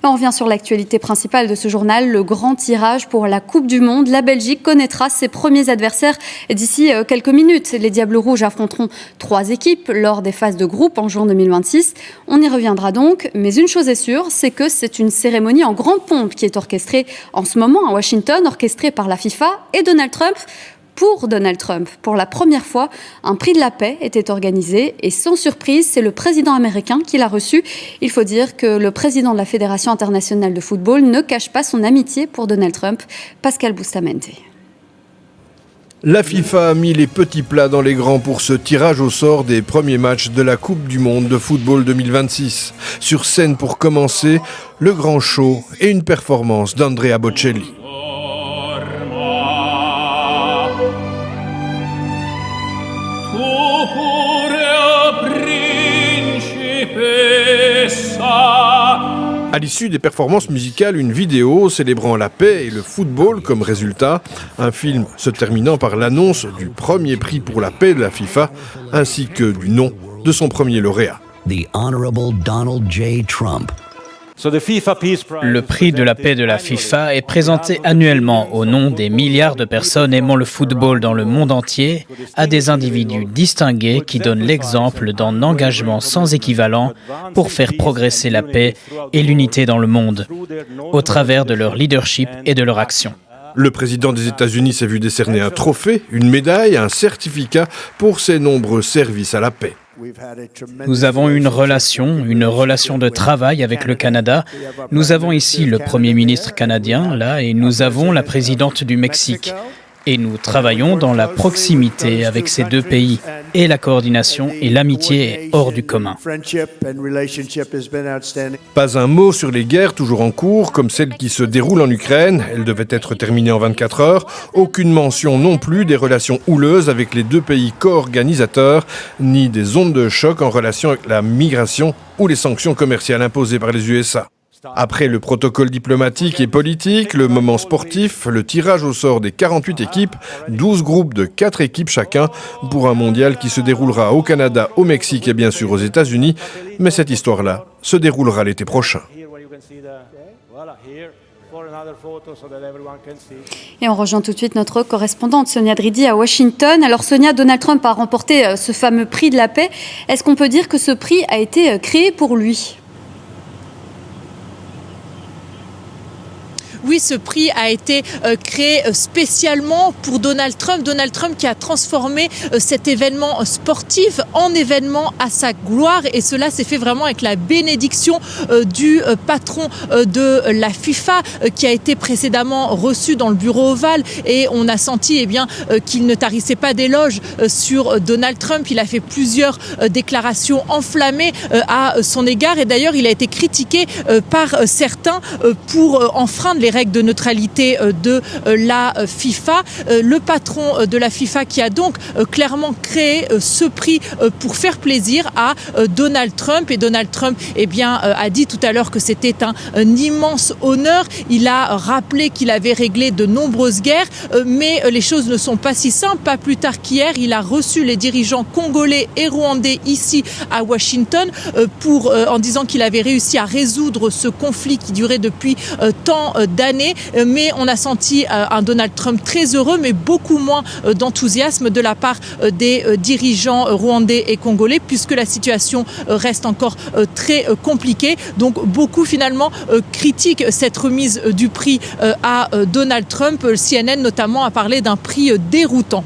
On revient sur l'actualité principale de ce journal, le grand tirage pour la Coupe du Monde. La Belgique connaîtra ses premiers adversaires d'ici quelques minutes. Les Diables Rouges affronteront 3 équipes lors des phases de groupe en juin 2026. On y reviendra donc, mais une chose est sûre, c'est que c'est une cérémonie en grande pompe qui est orchestrée en ce moment à Washington, orchestrée par la FIFA et Donald Trump. Pour Donald Trump, pour la première fois, un prix de la paix était organisé et sans surprise, c'est le président américain qui l'a reçu. Il faut dire que le président de la Fédération internationale de football ne cache pas son amitié pour Donald Trump, Pascal Bustamante. La FIFA a mis les petits plats dans les grands pour ce tirage au sort des premiers matchs de la Coupe du Monde de football 2026. Sur scène pour commencer, le grand show et une performance d'Andrea Bocelli. À l'issue des performances musicales, une vidéo célébrant la paix et le football comme résultat. Un film se terminant par l'annonce du premier prix pour la paix de la FIFA, ainsi que du nom de son premier lauréat. The Honorable Donald J. Trump. Le prix de la paix de la FIFA est présenté annuellement au nom des milliards de personnes aimant le football dans le monde entier à des individus distingués qui donnent l'exemple d'un engagement sans équivalent pour faire progresser la paix et l'unité dans le monde, au travers de leur leadership et de leur action. Le président des États-Unis s'est vu décerner un trophée, une médaille, un certificat pour ses nombreux services à la paix. Nous avons une relation de travail avec le Canada. Nous avons ici le Premier ministre canadien, là, et nous avons la présidente du Mexique. Et nous travaillons dans la proximité avec ces deux pays. Et la coordination et l'amitié est hors du commun. Pas un mot sur les guerres toujours en cours, comme celle qui se déroule en Ukraine. Elle devait être terminée en 24 heures. Aucune mention non plus des relations houleuses avec les deux pays co-organisateurs, ni des ondes de choc en relation avec la migration ou les sanctions commerciales imposées par les USA. Après le protocole diplomatique et politique, le moment sportif, le tirage au sort des 48 équipes, 12 groupes de 4 équipes chacun, pour un mondial qui se déroulera au Canada, au Mexique et bien sûr aux États-Unis. Mais cette histoire-là se déroulera l'été prochain. Et on rejoint tout de suite notre correspondante Sonia Dridi à Washington. Alors Sonia, Donald Trump a remporté ce fameux prix de la paix. Est-ce qu'on peut dire que ce prix a été créé pour lui ? Oui, ce prix a été créé spécialement pour Donald Trump. Donald Trump qui a transformé cet événement sportif en événement à sa gloire. Et cela s'est fait vraiment avec la bénédiction du patron de la FIFA qui a été précédemment reçu dans le bureau ovale. Et on a senti qu'il ne tarissait pas d'éloges sur Donald Trump. Il a fait plusieurs déclarations enflammées à son égard. Et d'ailleurs, il a été critiqué par certains pour enfreindre les règles de neutralité de la FIFA. Le patron de la FIFA qui a donc clairement créé ce prix pour faire plaisir à Donald Trump. Et Donald Trump a dit tout à l'heure que c'était un immense honneur. Il a rappelé qu'il avait réglé de nombreuses guerres, mais les choses ne sont pas si simples. Pas plus tard qu'hier, il a reçu les dirigeants congolais et rwandais ici à Washington en disant qu'il avait réussi à résoudre ce conflit qui durait depuis tant d'années. Mais on a senti un Donald Trump très heureux, mais beaucoup moins d'enthousiasme de la part des dirigeants rwandais et congolais, puisque la situation reste encore très compliquée. Donc beaucoup finalement critiquent cette remise du prix à Donald Trump. CNN notamment a parlé d'un prix déroutant.